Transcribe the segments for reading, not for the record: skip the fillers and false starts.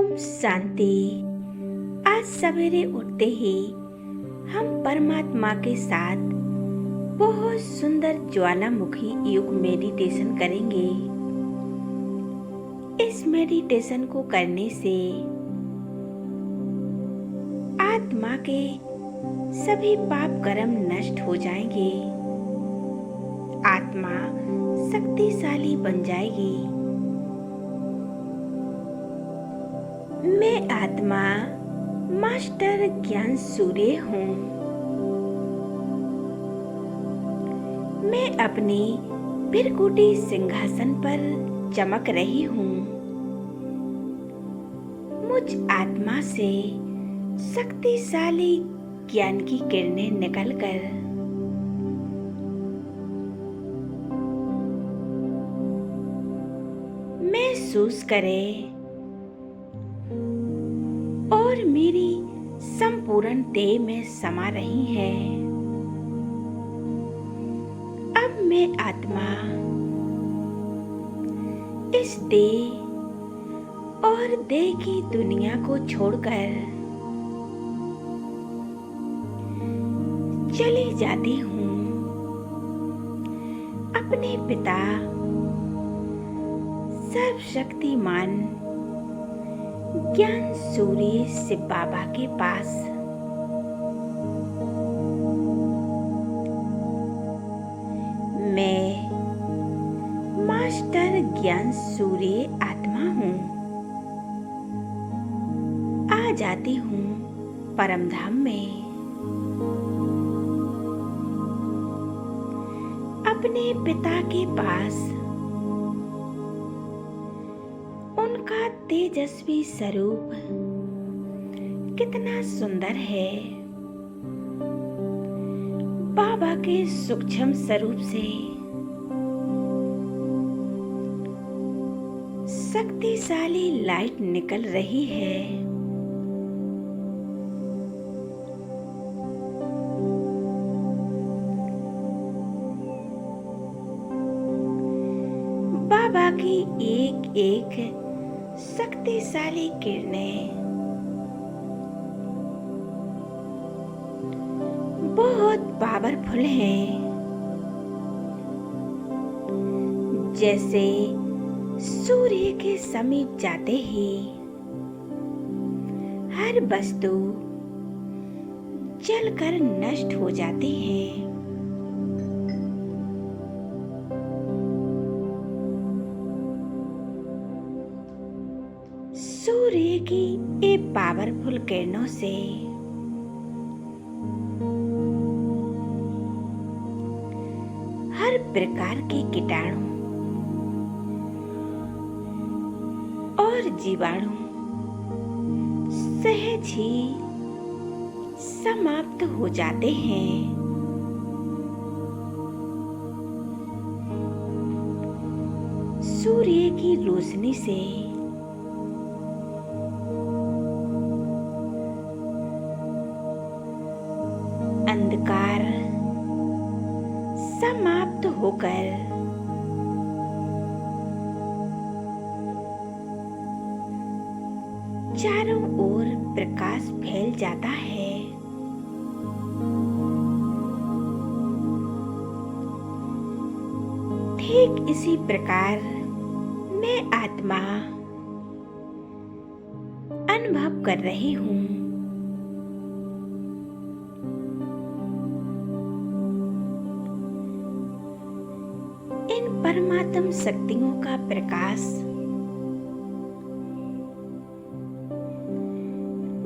शांति। आज सवेरे उठते ही हम परमात्मा के साथ बहुत सुंदर ज्वालामुखी युग मेडिटेशन करेंगे। इस मेडिटेशन को करने से आत्मा के सभी पाप कर्म नष्ट हो जाएंगे। आत्मा शक्तिशाली बन जाएगी। मैं आत्मा मास्टर ज्ञान सूर्य हूँ। मैं अपनी भृकुटी सिंहासन पर चमक रही हूँ। मुझ आत्मा से शक्तिशाली ज्ञान की किरणें निकलकर महसूस करें और मेरी संपूर्ण देह में समा रही है। अब मैं आत्मा इस देह और देह की दुनिया को छोड़कर चली जाती हूँ अपने पिता सर्वशक्तिमान ज्ञान सूर्य शिव बाबा के पास। मैं मास्टर ज्ञान सूर्य आत्मा हूँ। आ जाती हूँ परमधाम में। अपने पिता के पास उनका तेजस्वी स्वरूप कितना सुंदर है। बाबा के सूक्ष्म स्वरूप से शक्तिशाली लाइट निकल रही है। बाबा की एक एक शक्तिशाली किरणें बहुत पावरफुल हैं। जैसे सूर्य के समीप जाते ही हर वस्तु जलकर नष्ट हो जाती है। सूर्य की ये पावरफुल किरणों से हर प्रकार के कीटाणु और जीवाणु सहज ही समाप्त हो जाते हैं। सूर्य की रोशनी से अंधकार समाप्त होकर चारों ओर प्रकाश फैल जाता है। ठीक इसी प्रकार मैं आत्मा अनुभव कर रही हूँ। इन परमात्म शक्तियों का प्रकाश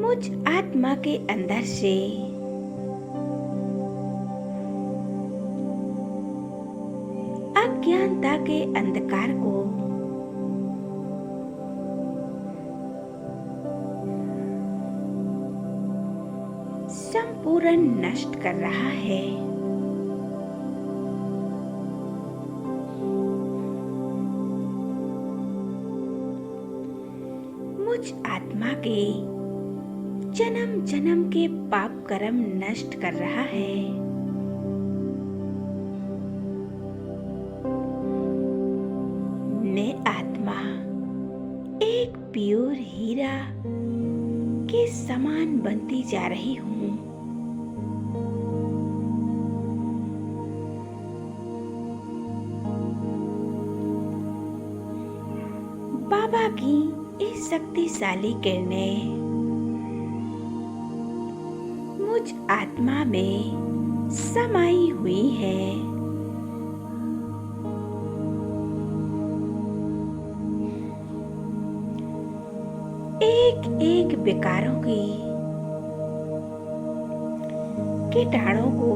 मुझ आत्मा के अंदर से अज्ञानता के अंधकार को संपूर्ण नष्ट कर रहा है। मुझ आत्मा के जन्म जन्म के पाप कर्म नष्ट कर रहा है। मैं आत्मा एक प्योर हीरा हीरा के समान बनती जा रही हूँ। बाबा की इस शक्तिशाली किरणें मुझ आत्मा में समाई हुई है। एक एक विकारों की कीटाणु को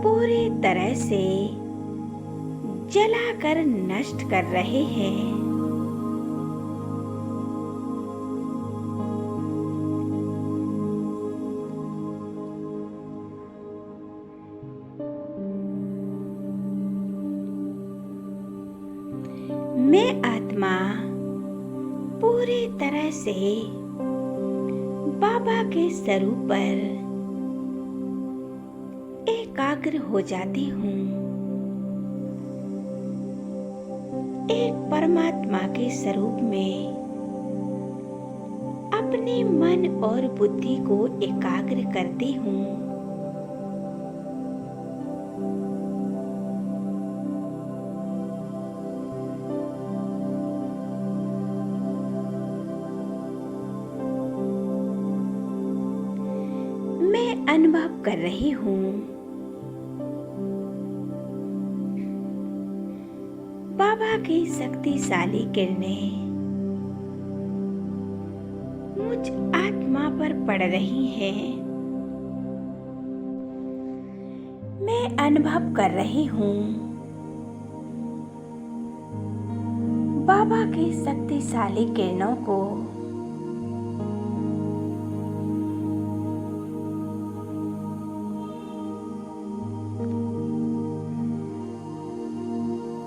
पूरी तरह से जलाकर नष्ट कर रहे हैं। मैं आत्मा पूरी तरह से बाबा के स्वरूप पर एकाग्र हो जाती हूँ। एक परमात्मा के स्वरूप में अपने मन और बुद्धि को एकाग्र करती हूँ। मैं अनुभव कर रही हूँ बाबा की शक्तिशाली किरणें मुझ आत्मा पर पड़ रही हैं। मैं अनुभव कर रही हूँ बाबा की शक्तिशाली किरणों को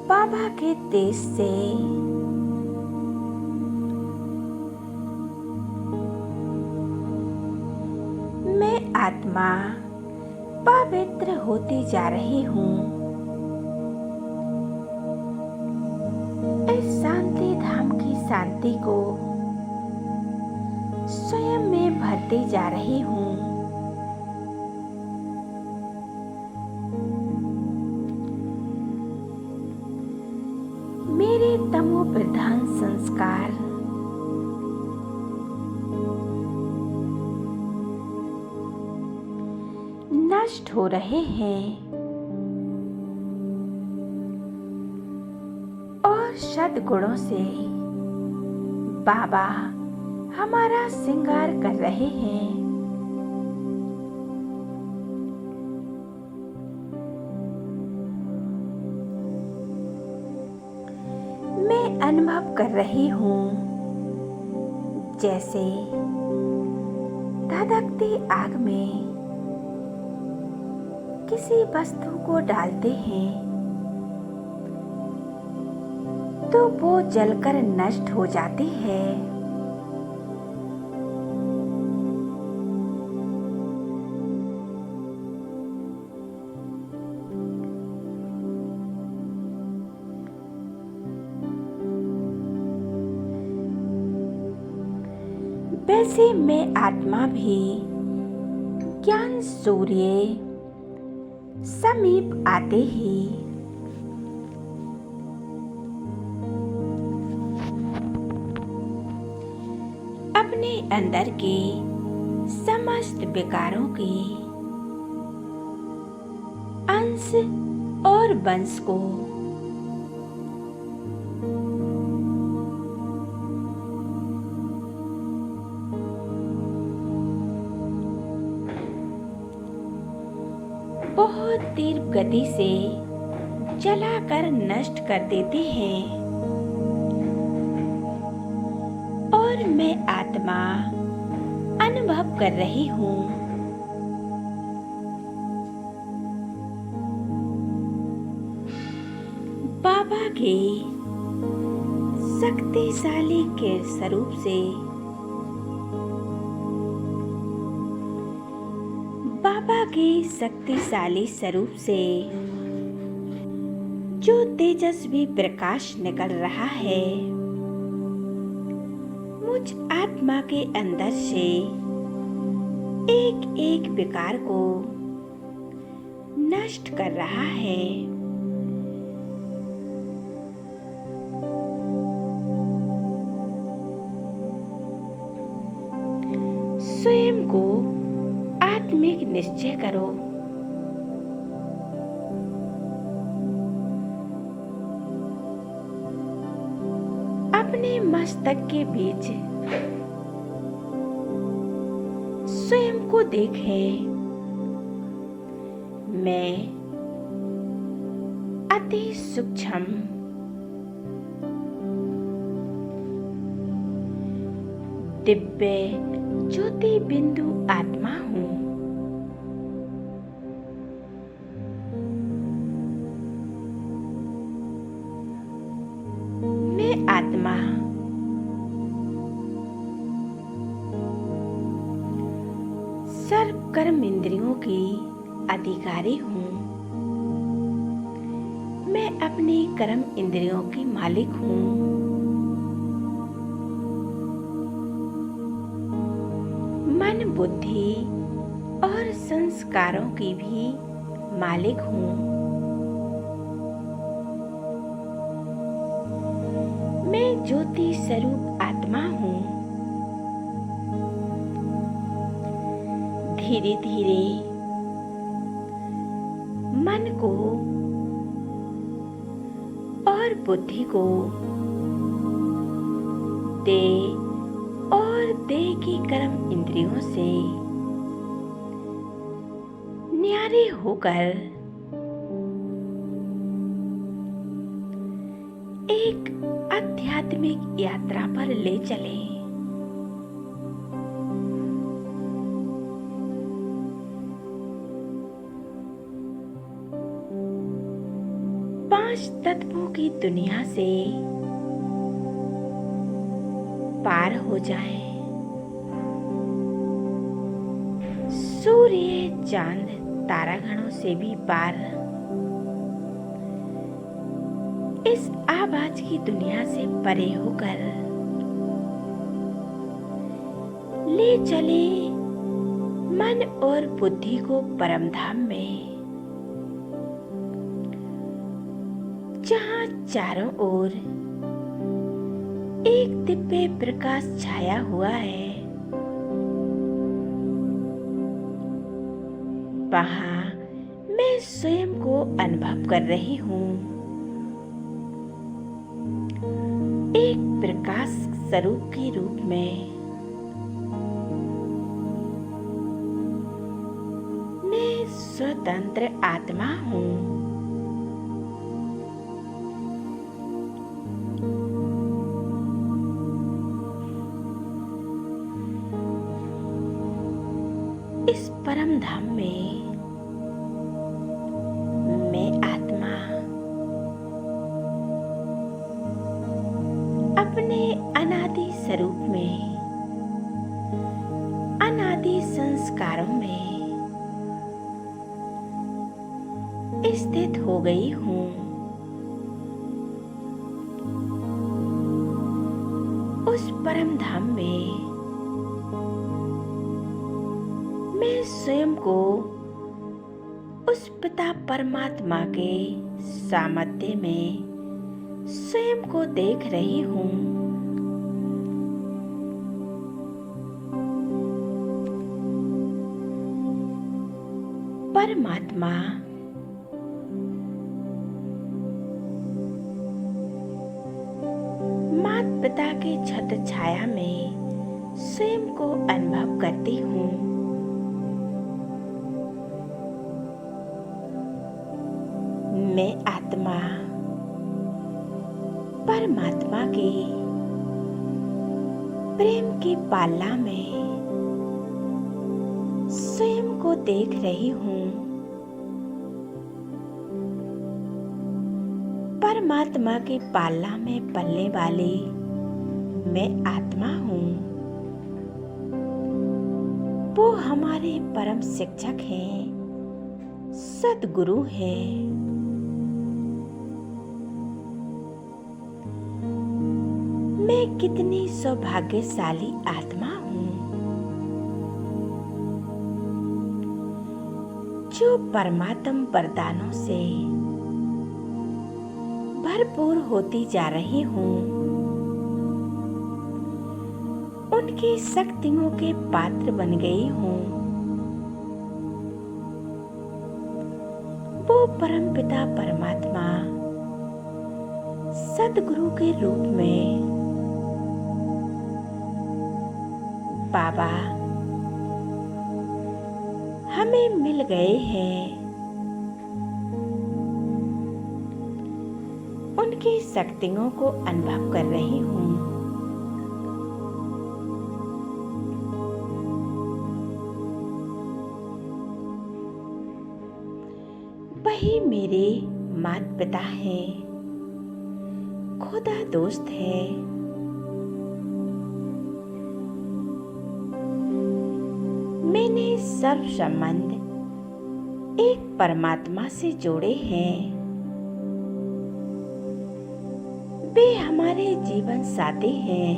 बाबा के तेज से मैं आत्मा पवित्र होती जा रही हूँ। इस शांति धाम की शांति को स्वयं में भरती जा रही हूँ। मेरे तमो प्रधान संस्कार नष्ट हो रहे हैं और सद्गुणों से बाबा हमारा श्रृंगार कर रहे हैं। मैं अनुभव कर रही हूँ जैसे धधकती आग में किसी वस्तु को डालते हैं तो वो जलकर नष्ट हो जाती है। वैसे मैं आत्मा भी ज्ञान सूर्य समीप आते ही अपने अंदर के समस्त विकारों के अंश और वंश को बहुत तीव्र गति से जलाकर नष्ट कर देते हैं और मैं आत्मा अनुभव कर रही हूँ बाबा के शक्तिशाली के स्वरूप से बाबा के शक्तिशाली स्वरूप से जो तेजस्वी प्रकाश निकल रहा है, मुझ आत्मा के अंदर से एक एक विकार को नष्ट कर रहा है। स्वयं को आत्मिक निश्चय करो। अपने मस्तक के बीच स्वयं को देखें। मैं अति सूक्ष्म दिव्य ज्योति बिंदु आत्मा हूँ। मैं आत्मा सर्व कर्म इंद्रियों की अधिकारी हूँ। मैं अपनी कर्म इंद्रियों की मालिक हूँ। मन, बुद्धि और संस्कारों की भी मालिक हूँ। मैं ज्योति स्वरूप आत्मा हूँ। धीरे धीरे मन को और बुद्धि को देह और देह की कर्म इंद्रियों से न्यारे होकर एक आध्यात्मिक यात्रा पर ले चलें। पांच तत्वों की दुनिया से पार हो जाएं। सूर्य, चांद, तारागणों से भी पार इस आवाज की दुनिया से परे होकर ले चले मन और बुद्धि को परम धाम में, जहाँ चारों ओर एक दिव्य प्रकाश छाया हुआ है। वहाँ मैं स्वयं को अनुभव कर रही हूँ। एक प्रकाश स्वरूप के रूप में मैं स्वतंत्र आत्मा हूँ। इस परम धाम में मैं आत्मा अपने अनादि स्वरूप में, अनादि संस्कारों में स्थित हो गई हूँ। उस परम धाम में मैं स्वयं को उस पिता परमात्मा के सामर्थ्य में स्वयं को देख रही हूँ। परमात्मा माता पिता के छत्र छाया में स्वयं को अनुभव करती हूँ। मैं आत्मा परमात्मा के प्रेम की पालना में स्वयं को देख रही हूँ। परमात्मा की पालना में पलने वाली मैं आत्मा हूँ। वो हमारे परम शिक्षक हैं। सद्गुरु है। मैं कितनी सौभाग्यशाली आत्मा हूँ जो परमात्म वरदानों से भरपूर होती जा रही हूँ। उनकी शक्तियों के पात्र बन गई हूँ। वो परमपिता परमात्मा सद्गुरु के रूप में बाबा हमें मिल गए हैं। उनकी शक्तियों को अनुभव कर रही हूँ। वही मेरे माता पिता हैं, खुदा दोस्त है। मैंने सर्व संबंध एक परमात्मा से जोड़े हैं। वे हमारे जीवन साथी हैं।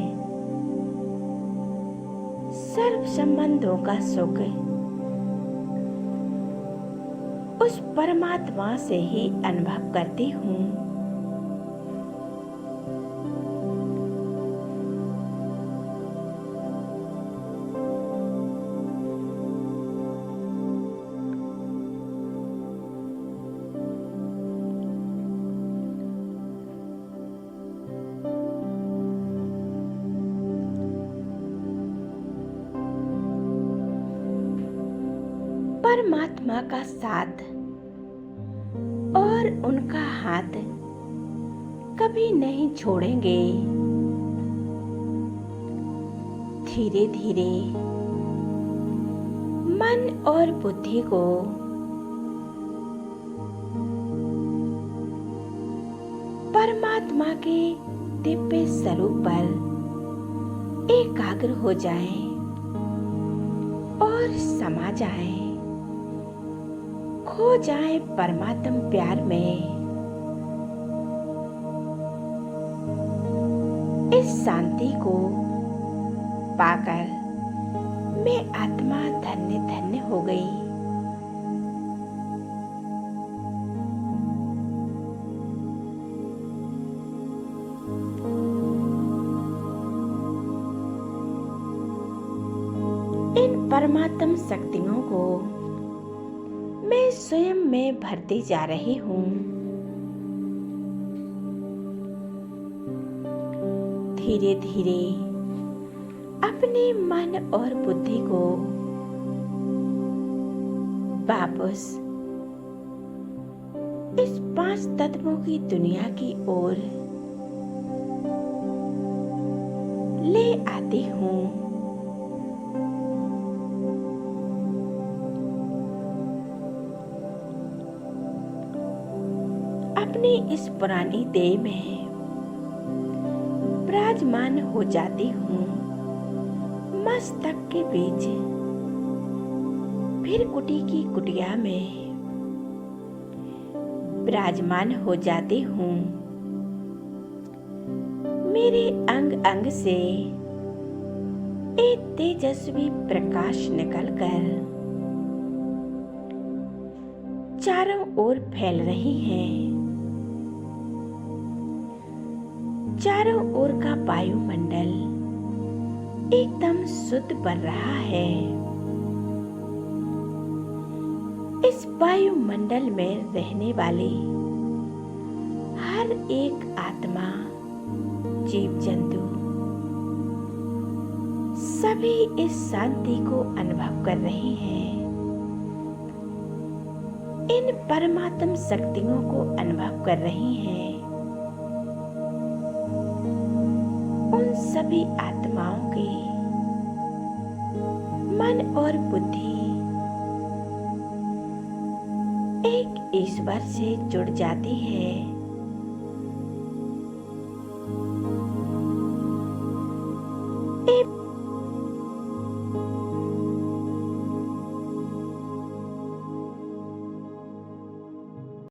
सर्व संबंधों का सुख उस परमात्मा से ही अनुभव करती हूँ। परमात्मा का साथ और उनका हाथ कभी नहीं छोड़ेंगे। धीरे धीरे मन और बुद्धि को परमात्मा के दिव्य स्वरूप पर एकाग्र हो जाएं और समा जाएं, खो जाए परमात्म प्यार में। इस शांति को पाकर मैं आत्मा धन्य धन्य हो गई। इन परमात्म शक्तियों को मैं स्वयं में भरती जा रही हूँ। धीरे धीरे अपने मन और बुद्धि को वापस इस 5 तत्वों की दुनिया की ओर ले आती हूँ। अपनी इस पुरानी देह में विराजमान हो जाती हूँ। मस्तक के बीच फिर कुटी की कुटिया में विराजमान हो जाती हूँ। मेरे अंग अंग से एक तेजस्वी प्रकाश निकलकर चारों ओर फैल रही है। चारों ओर का वायुमंडल एकदम शुद्ध बन रहा है। इस वायुमंडल में रहने वाली हर एक आत्मा, जीव जंतु सभी इस शांति को अनुभव कर रहे हैं। इन परमात्म शक्तियों को अनुभव कर रही हैं। उन सभी आत्माओं के मन और बुद्धि एक ईश्वर से जुड़ जाती है।